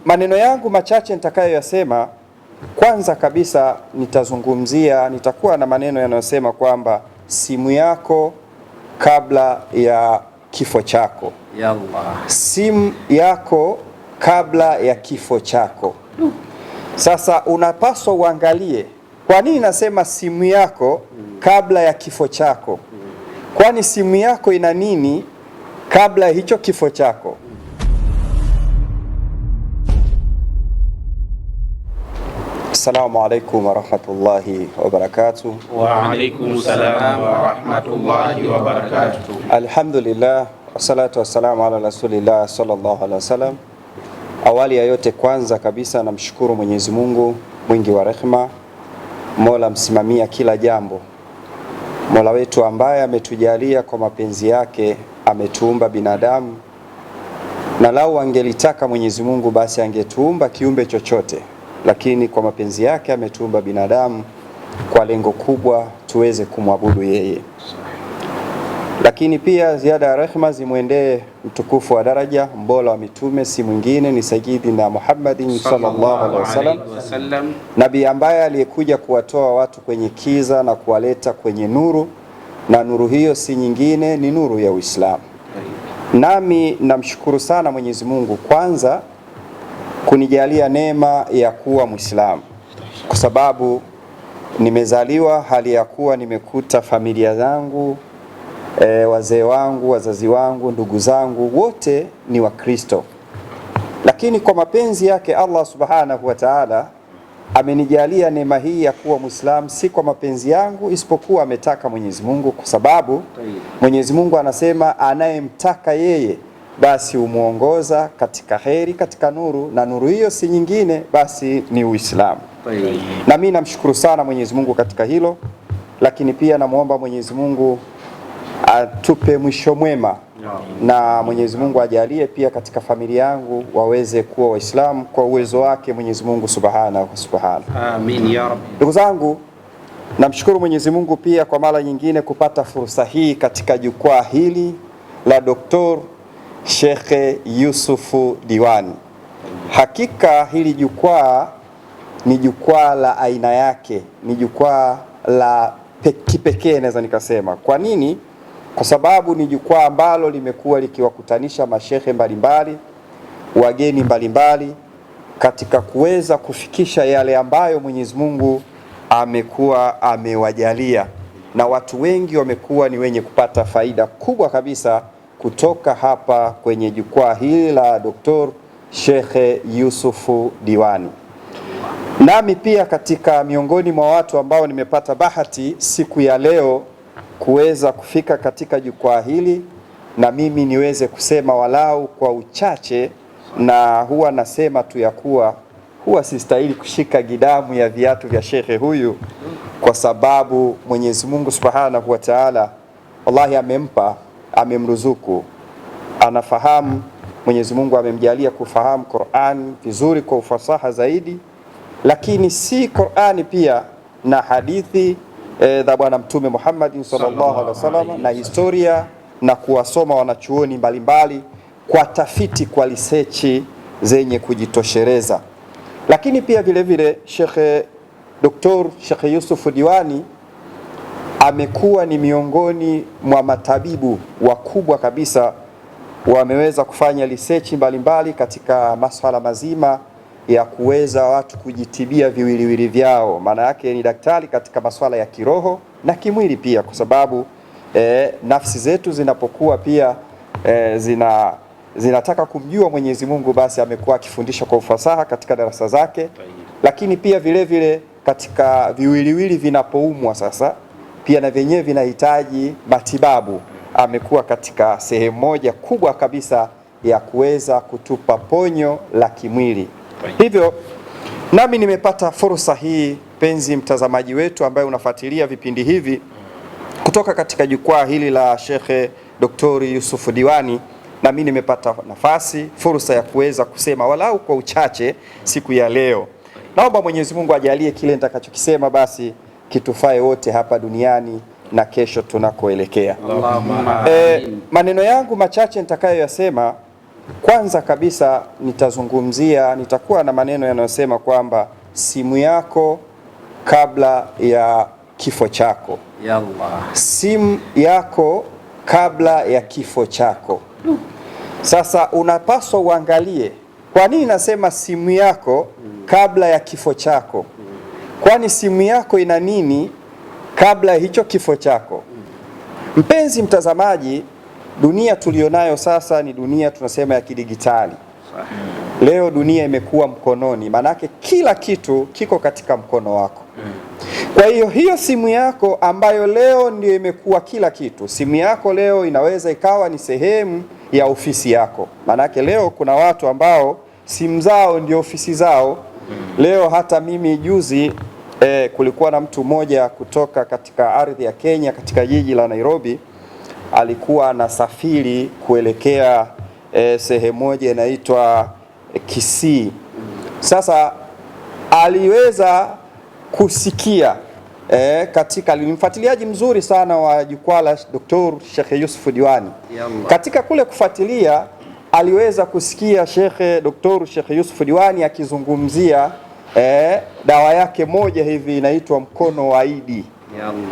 Maneno yangu machache nitakayoyasema, kwanza kabisa nitakuwa na maneno yanayosema kwamba simu yako kabla ya kifo chako. Yallah. Simu yako kabla ya kifo chako. Sasa unapaswa uangalie, kwa nini nasema simu yako kabla ya kifo chako? Kwani simu yako ina nini kabla ya hicho kifo chako? Assalamu alaikum wa rahmatullahi wa barakatuh. Wa alaikum salam wa rahmatullahi wa barakatuh. Alhamdulillah, wassalatu wassalamu ala rasulillah sallallahu alaihi wasallam. Awali ya yote, kwanza kabisa namshukuru Mwenyezi Mungu mwingi wa rehema, Mola msimamia kila jambo, Mola wetu ambaye ametujalia kwa mapenzi yake, ametuumba binadamu, na lau angelitaka Mwenyezi Mungu basi angetuumba kiumbe chochote, lakini kwa mapenzi yake ametuumba binadamu kwa lengo kubwa tuweze kumwabudu yeye. Lakini pia ziada ya rehema zimwendee mtukufu wa daraja, mbola wa mitume, si mwingine ni Sayyidina Muhammadin sallallahu alaihi wasallam, nabii ambaye aliyekuja kuwatoa watu kwenye kiza na kuwaleta kwenye nuru, na nuru hiyo si nyingine ni nuru ya Uislamu. Nami namshukuru sana Mwenyezi Mungu kwanza kunijalia neema ya kuwa Muislamu, kwa sababu nimezaliwa hali ya kuwa nimekuta familia zangu, wazee wangu, wazazi wangu, ndugu zangu wote ni Wakristo. Lakini kwa mapenzi yake Allah subhanahu wa ta'ala amenijalia neema hii ya kuwa Muislamu, si kwa mapenzi yangu, isipokuwa ametaka Mwenyezi Mungu, kwa sababu Mwenyezi Mungu anasema anayemtaka yeye basi umuongoza katika kheri, katika nuru, na nuru hiyo si nyingine basi ni Uislamu. Na mimi namshukuru sana Mwenyezi Mungu katika hilo, lakini pia namuomba Mwenyezi Mungu atupe mwisho mwema, na Mwenyezi Mungu ajalie pia katika familia yangu waweze kuwa Waislamu kwa uwezo wake Mwenyezi Mungu subhanahu wa ta'ala. Amin ya Rabbi. Ndugu zangu, namshukuru Mwenyezi Mungu pia kwa mara nyingine kupata fursa hii katika jukwaa hili la Dr. Sheikh Yusufu Diwani. Hakika hili jukwaa ni jukwaa la aina yake, ni jukwaa la kipekee naweza nikasema. Kwa nini? Kwa sababu ni jukwaa ambalo limekuwa likiwakutanisha mashehe mbalimbali, wageni mbalimbali, katika kuweza kufikisha yale ambayo Mwenyezi Mungu amekuwa amewajalia, na watu wengi wamekuwa ni wenye kupata faida kubwa kabisa kutoka hapa kwenye jukwaa hili la Dr. Sheikh Yusufu Diwani. Nami pia katika miongoni mwa watu ambao nimepata bahati siku ya leo kuweza kufika katika jukwaa hili, na mimi niweze kusema walau kwa uchache, na huwa nasema tu ya kuwa huwa sistahili kushika gidamu ya viatu vya shekhe huyu, kwa sababu Mwenyezi Mungu Subhanahu wa Ta'ala wallahi amemruzuku, anafahamu. Mwenyezi Mungu amemjalia kufahamu Qur'an vizuri kwa ufasaha zaidi, lakini si Qur'ani pia na hadithi za Bwana Mtume Muhammad sallallahu alaihi wasallam, na historia, na kuwasoma wanachuoni mbalimbali kwa tafiti, kwa research zenye kujitoshereza. Lakini pia vile vile Dr. Sheikh Yusuf Diwani amekuwa ni miongoni mwa matabibu wakubwa kabisa, wameweza kufanya research mbalimbali katika masuala mazima ya kuweza watu kujitibia viwiliwili vyao. Maana yake ni daktari katika masuala ya kiroho na kimwili pia, kwa sababu nafsi zetu zinapokuwa pia zinataka kumjua Mwenyezi Mungu, basi amekuwa akifundisha kwa ufasaha katika darasa zake. Lakini pia vile vile katika viwiliwili vinapoumwa sasa pia na vyenyewe vinahitaji matibabu, amekuwa katika sehemu moja kubwa kabisa ya kuweza kutupa ponyo la kimwili. Hivyo nami nimepata fursa hii, penzi mtazamaji wetu ambaye unafuatilia vipindi hivi kutoka katika jukwaa hili la Sheikh Dr. Yusuf Diwani, na mimi nimepata fursa ya kuweza kusema walau kwa uchache siku ya leo. Naomba Mwenyezi Mungu ajalie kile nitakachokisema basi kitufae wote hapa duniani na kesho tunakoelekea. Maneno yangu machache nitakayoyasema Kwanza kabisa nitakuwa na maneno yanayosema kwamba simu yako kabla ya kifo chako. Yallah. Simu yako kabla ya kifo chako. Sasa unapaswa uangalie, kwa nini nasema simu yako kabla ya kifo chako? Kwani simu yako ina nini kabla ya hicho kifo chako? Mpenzi mtazamaji, dunia tulionayo sasa ni dunia tunasema ya kidigitali. Leo dunia imekuwa mkononi, manake kila kitu kiko katika mkono wako. Kwa hiyo simu yako ambayo leo ndio imekuwa kila kitu, simu yako leo inaweza ikawa ni sehemu ya ofisi yako. Manake leo kuna watu ambao simu zao ndio ofisi zao. Leo hata mimi juzi kulikuwa na mtu mmoja kutoka katika ardhi ya Kenya katika jiji la Nairobi, alikuwa anasafiri kuelekea sehemu moja inaitwa Kisii. Sasa aliweza kusikia katika mfuatiliaji mzuri sana wa jukwaa la Dr. Sheikh Yusuf Diwani. Katika kule kufuatilia aliweza kusikia Dr. Sheikh Yusuf Diwani akizungumzia dawa yake moja hivi inaitwa mkono wa Idi.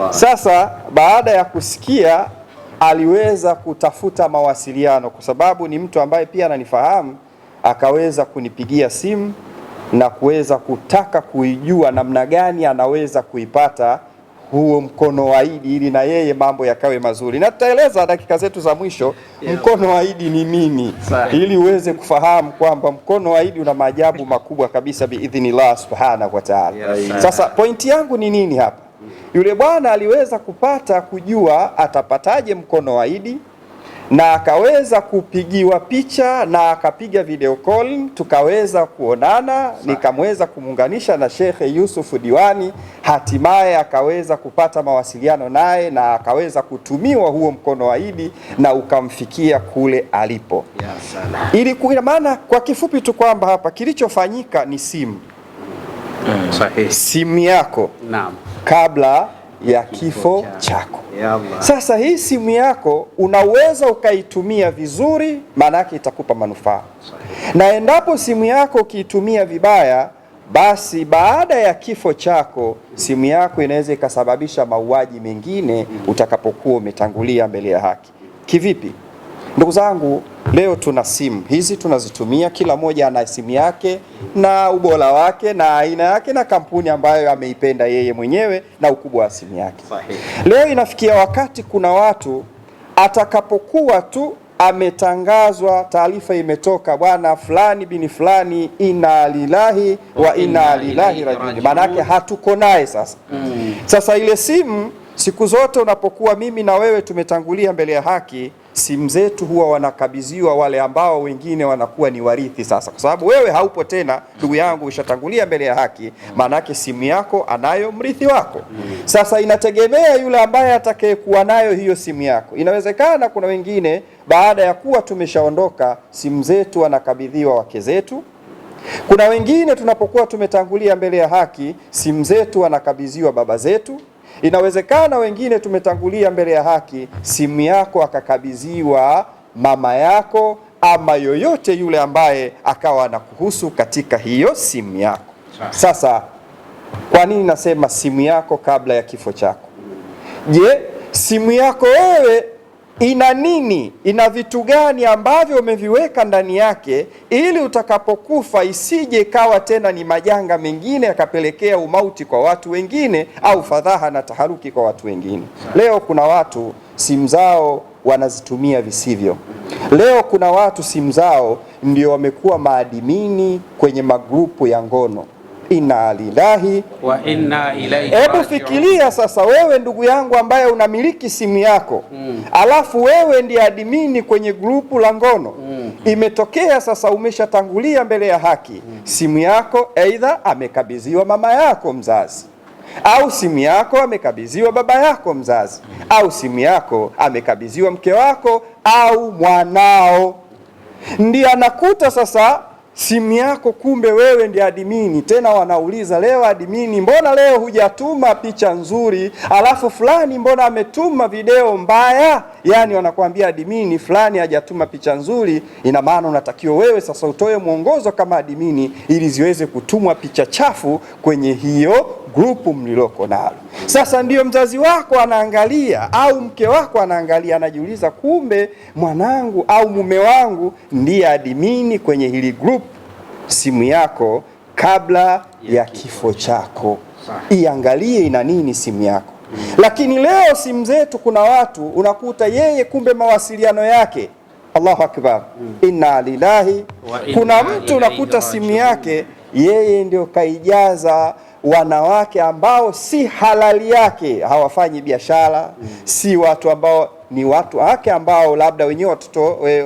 Sasa baada ya kusikia aliweza kutafuta mawasiliano, kwa sababu ni mtu ambaye pia ananifahamu, akaweza kunipigia simu na kuweza kutaka kuijua namna gani anaweza kuipata huo mkono wa Idi ili na yeye mambo yakawe mazuri. Na tutaeleza dakika zetu za mwisho mkono wa Idi ni nini, ili uweze kufahamu kwamba mkono wa Idi una maajabu makubwa kabisa biidhnillah subhanahu wa ta'ala. Sasa pointi yangu ni nini hapa? Yule bwana aliweza kujua atapataje mkono wa Idi, na akaweza kupigiwa picha na akapiga video call, tukaweza kuonana, nikamweza kumuunganisha na Sheikh Yusuf Diwani, hatimaye akaweza kupata mawasiliano naye na akaweza kutumiwa huo mkono wa Idi na ukamfikia kule alipo. Ili kwa maana kwa kifupi tu kwamba hapa kilichofanyika ni simu. Simu yako kabla ya kifo chako. Sasa hii simu yako unaweza ukaitumia vizuri, maana yake itakupa manufaa. Na endapo simu yako ukiitumia vibaya, basi baada ya kifo chako simu yako inaweza ikasababisha mauaji mengine utakapokuwa umetangulia mbele ya haki. Kivipi? Ndugu zangu, leo tuna simu hizi tunazitumia, kila mmoja ana simu yake na ubora wake na aina yake na kampuni ambayo ameipenda yeye mwenyewe na ukubwa wa simu yake. Leo inafikia wakati kuna watu atakapokuwa tu ametangazwa, taarifa imetoka, bwana fulani bini fulani inna lillahi wa inna ilaihi rajiun, maana yake hatuko naye sasa. Sasa ile simu, siku zote unapokuwa mimi na wewe tumetangulia mbele ya haki, simu zetu huwa wanakabidhiwa wale ambao wengine wanakuwa ni warithi sasa, kwa sababu wewe haupo tena, ndugu yangu, ushatangulia mbele ya haki, maana yake simu yako anayo mrithi wako. Sasa inategemea yule ambaye atakayekuwa nayo hiyo simu yako. Inawezekana kuna wengine baada ya kuwa tumeshaondoka, simu zetu wanakabidhiwa wake zetu. Kuna wengine tunapokuwa tumetangulia mbele ya haki, simu zetu wanakabidhiwa baba zetu. Inawezekana wengine tumetangulia mbele ya haki, simu yako akakabidhiwa mama yako ama yoyote yule ambaye akawa anakuhusu katika hiyo simu yako. Sasa kwa nini nasema simu yako kabla ya kifo chako? Je, simu yako wewe ina nini? Ina vitu gani ambavyo umeviweka ndani yake ili utakapokufa isije ikawa tena ni majanga mengine yakapelekea umauti kwa watu wengine au fadhaha na taharuki kwa watu wengine? Leo kuna watu simu zao wanazitumia visivyo. Leo kuna watu simu zao ndio wamekuwa maadimini kwenye magrupu ya ngono. Inna lillahi wa inna ilaihi rajiun. Hebu fikiria sasa, wewe ndugu yangu ambaye unamiliki simu yako, alafu wewe ndiye admini kwenye grupu la ngono. Imetokea sasa umeshatangulia mbele ya haki, simu yako aidha amekabidhiwa mama yako mzazi, au simu yako amekabidhiwa baba yako mzazi, au simu yako amekabidhiwa mke wako au mwanao. Ndiye anakuta sasa simu yako kumbe wewe ndiye admini. Tena wanauliza leo admini, mbona leo hujatuma picha nzuri, alafu fulani mbona ametuma video mbaya? Yani wanakuambia admini fulani hajatuma picha nzuri, ina maana unatakiwa wewe sasa utoe mwongozo kama admini ili ziweze kutumwa picha chafu kwenye hiyo grupu mliloko nalo. Sasa ndiyo mzazi wako anaangalia au mke wako anaangalia, anajiuliza kumbe mwanangu au mume wangu ndiye admini kwenye hili group. Simu yako kabla ya kifo chako, iangalie ina nini simu yako. Lakini leo simu zetu kuna watu unakuta yeye kumbe mawasiliano yake, Allahu Akbar, inna lillahi. Kuna mtu unakuta simu yake yeye ndio kaijaza wanawake ambao si halali yake, hawafanyi biashara, si watu ambao ni watu wake ambao labda wenyewe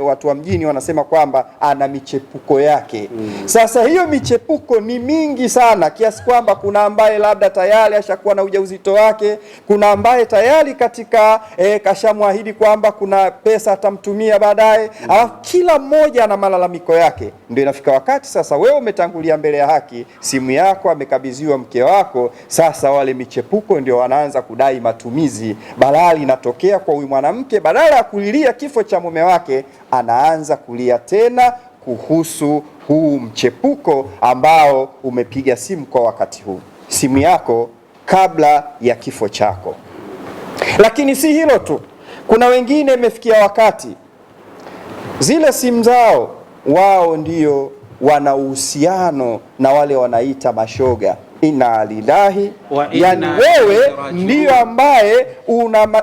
watu wa mjini wanasema kwamba ana michepuko yake. Sasa hiyo michepuko ni mingi sana kiasi kwamba kuna ambaye labda tayari ashakuwa na ujauzito wake, kuna ambaye tayari katika kashamwahidi kwamba kuna pesa atamtumia baadaye. Alafu kila mmoja ana malalamiko yake. Ndio inafika wakati sasa wewe umetangulia mbele ya haki, simu yako amekabidhiwa mke wako, sasa wale michepuko ndio wanaanza kudai matumizi. Balali inatokea kwa huyu mwanamke, badala ya kulilia kifo cha mume wake anaanza kulia tena kuhusu huu mchepuko ambao umepiga simu kwa wakati huu. Simu yako kabla ya kifo chako. Lakini si hilo tu, kuna wengine imefikia wakati zile simu zao wao ndio wana uhusiano na wale wanaita mashoga. Inna lillahi, yani wewe ndiyo ambaye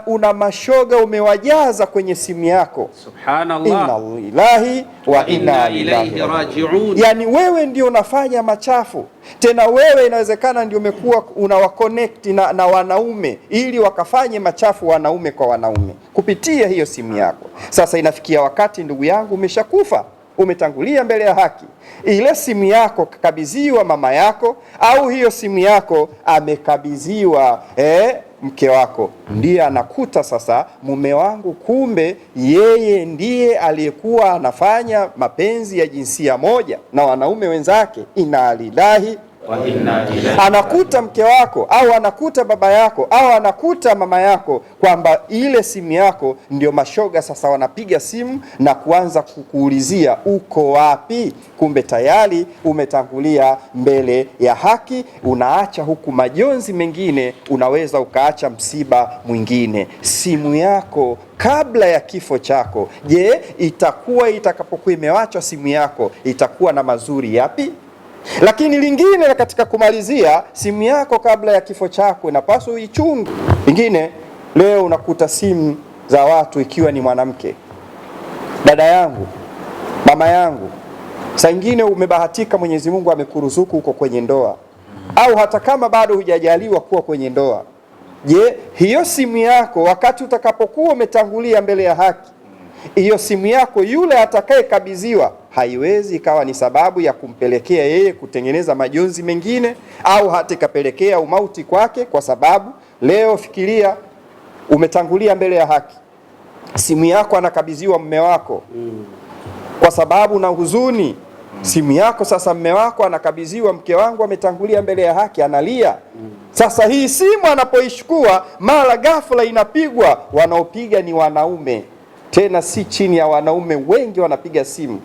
una mashoga umewajaza kwenye simu yako. Subhanallah. Inna lillahi wa inna ilaihi rajiun. Yani wewe ndio unafanya machafu. Tena wewe inawezekana ndio umekuwa unawaconnect na wanaume ili wakafanye machafu wanaume kwa wanaume kupitia hiyo simu yako. Sasa inafikia wakati ndugu yangu umeshakufa, umetangulia mbele ya haki. Ile simu yako kakabidhiwa mama yako, au hiyo simu yako amekabidhiwa mke wako, ndiye anakuta sasa mume wangu kumbe yeye ndiye aliyekuwa anafanya mapenzi ya jinsia moja na wanaume wenzake. Inna lillahi. Anakuta mke wako au anakuta baba yako au anakuta mama yako kwamba ile simu yako ndio mashoga sasa wanapiga simu na kuanza kukuulizia uko wapi. Kumbe tayari umetangulia mbele ya haki, unaacha huku majonzi mengine, unaweza ukaacha msiba mwingine. Simu yako kabla ya kifo chako, je, itakapokuwa imewachwa simu yako itakuwa na mazuri yapi? Lakini lingine katika kumalizia, simu yako kabla ya kifo chako inapaswa uichunge. Lingine leo unakuta simu za watu, ikiwa ni mwanamke, dada yangu, mama yangu, saa nyingine umebahatika Mwenyezi Mungu amekuruzuku huko kwenye ndoa, au hata kama bado hujajaliwa kuwa kwenye ndoa. Je, hiyo simu yako wakati utakapokuwa umetangulia mbele ya haki, hiyo simu yako yule atakayekabidhiwa haiwezi ikawa ni sababu ya kumpelekea yeye kutengeneza majonzi mengine, au hata ikapelekea umauti kwake. Kwa sababu leo fikiria, umetangulia mbele ya haki, simu yako anakabidhiwa mume wako kwa sababu na huzuni. Simu yako sasa mume wako anakabidhiwa, mke wangu ametangulia mbele ya haki, analia. Sasa hii simu anapoishukua, mara ghafla inapigwa, wanaopiga ni wanaume, tena si chini ya wanaume wengi wanapiga simu,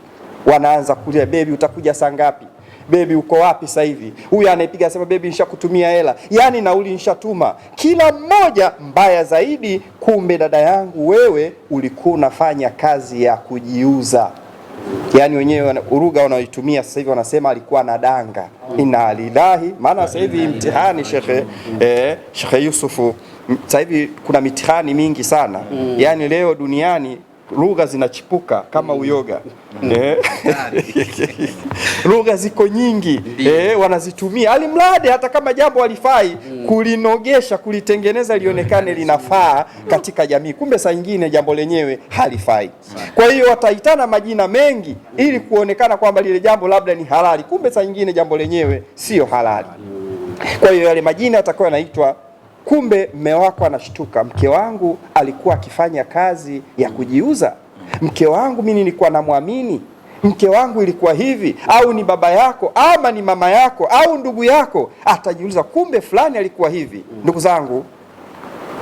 wanaanza kulia, baby utakuja saa ngapi? Baby uko wapi sasa hivi? Huyu anayepiga sema baby nishakutumia hela, yani nauli nishatuma. Kila mmoja mbaya zaidi, kumbe dada yangu wewe ulikuwa unafanya kazi ya kujiuza. Yani wenyewe uruga wanaoitumia sasa hivi wanasema alikuwa anadanga. Inna lillahi. Maana sasa hivi mtihani Sheikh Yusufu, sasa hivi kuna mitihani mingi sana. Yani leo duniani lugha zinachipuka kama uyoga. Lugha ziko nyingi, wanazitumia alimradi hata kama jambo halifai, kulinogesha, kulitengeneza lionekane linafaa katika jamii, kumbe saa nyingine jambo lenyewe halifai. Kwa hiyo wataitana majina mengi ili kuonekana kwamba lile jambo labda ni halali, kumbe saa nyingine jambo lenyewe sio halali. Kwa hiyo yale majina yatakuwa yanaitwa, kumbe mme wako anashtuka, mke wangu alikuwa akifanya kazi ya kujiuza, mke wangu mimi nilikuwa namwamini, mke wangu ilikuwa hivi, au ni baba yako ama ni mama yako au ndugu yako, atajiuliza kumbe fulani alikuwa hivi. Ndugu zangu,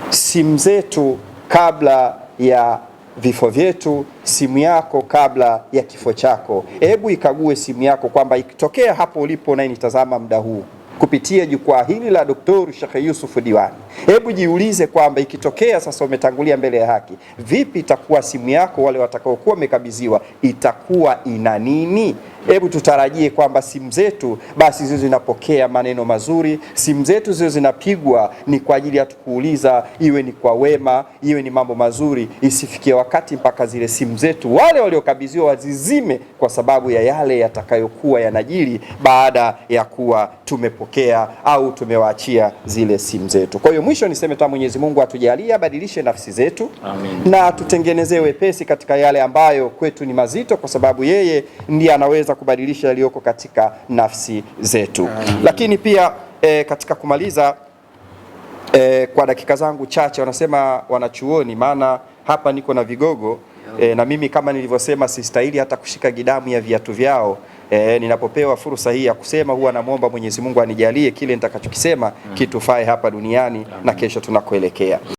simu zetu kabla ya vifo vyetu, simu yako kabla ya kifo chako. Hebu ikague simu yako kwamba ikitokea hapo ulipo na initazama muda huu kupitia jukwaa hili la Dr. Sheikh Yusuf Diwani, hebu jiulize kwamba ikitokea sasa umetangulia mbele ya haki, vipi itakuwa simu yako, wale watakaokuwa wamekabidhiwa itakuwa ina nini? Hebu tutarajie kwamba simu zetu basi ziwe zinapokea maneno mazuri, simu zetu ziwe zinapigwa ni kwa ajili ya tukuuliza, iwe ni kwa wema, iwe ni mambo mazuri. Isifikie wakati mpaka zile simu zetu wale waliokabidhiwa wazizime kwa sababu ya yale yatakayokuwa yanajiri baada ya kuwa tumepokea au tumewaachia zile simu zetu. Kwa hiyo mwisho niseme tu Mwenyezi Mungu atujalie, abadilishe nafsi zetu. Amin. Na tutengenezee wepesi katika yale ambayo kwetu ni mazito, kwa sababu yeye ndiye anaweza kubadilisha yaliyoko katika nafsi zetu. Amin. Lakini pia katika kumaliza kwa dakika zangu chache, wanasema wanachuoni, maana hapa niko na vigogo na mimi kama nilivyosema sistahili hata kushika gidamu ya viatu vyao. Ninapopewa fursa hii ya kusema huwa namwomba Mwenyezi Mungu anijalie kile nitakachokisema kitufae hapa duniani na kesho tunakoelekea.